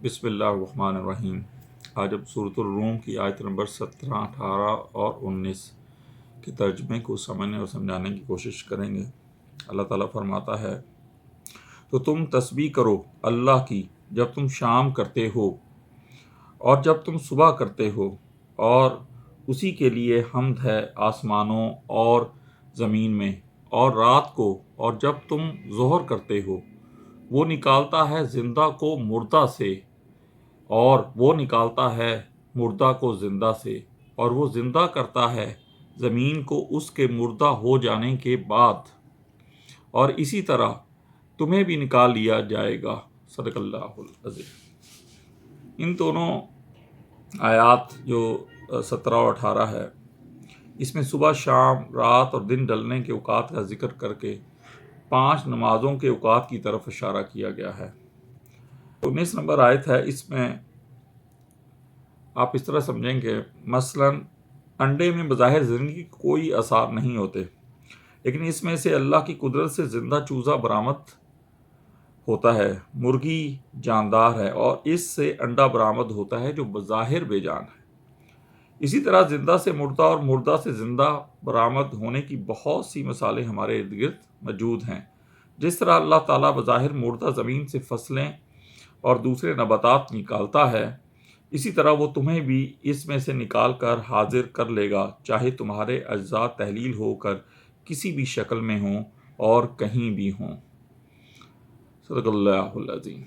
بسم اللہ الرحمن الرحیم۔ آج اب سورۃ الروم کی آیت نمبر 17، 18 اور 19 کے ترجمے کو سمجھنے اور سمجھانے کی کوشش کریں گے۔ اللہ تعالیٰ فرماتا ہے، تو تم تسبیح کرو اللہ کی جب تم شام کرتے ہو اور جب تم صبح کرتے ہو، اور اسی کے لیے حمد ہے آسمانوں اور زمین میں، اور رات کو اور جب تم ظہر کرتے ہو۔ وہ نکالتا ہے زندہ کو مردہ سے، اور وہ نکالتا ہے مردہ کو زندہ سے، اور وہ زندہ کرتا ہے زمین کو اس کے مردہ ہو جانے کے بعد، اور اسی طرح تمہیں بھی نکال لیا جائے گا۔ صدق اللہ العظیم۔ ان دونوں آیات جو 17 اور 18 ہے، اس میں صبح، شام، رات اور دن ڈلنے کے اوقات کا ذکر کر کے 5 نمازوں کے اوقات کی طرف اشارہ کیا گیا ہے۔ 19 نمبر آیت ہے، اس میں آپ اس طرح سمجھیں کہ مثلاً انڈے میں بظاہر زندگی کے کوئی آثار نہیں ہوتے، لیکن اس میں سے اللہ کی قدرت سے زندہ چوزہ برآمد ہوتا ہے۔ مرغی جاندار ہے اور اس سے انڈا برآمد ہوتا ہے جو بظاہر بے جان ہے۔ اسی طرح زندہ سے مردہ اور مردہ سے زندہ برآمد ہونے کی بہت سی مثالیں ہمارے ارد گرد موجود ہیں۔ جس طرح اللہ تعالیٰ بظاہر مردہ زمین سے فصلیں اور دوسرے نباتات نکالتا ہے، اسی طرح وہ تمہیں بھی اس میں سے نکال کر حاضر کر لے گا، چاہے تمہارے اجزاء تحلیل ہو کر کسی بھی شکل میں ہوں اور کہیں بھی ہوں۔ صدق اللہ العظیم۔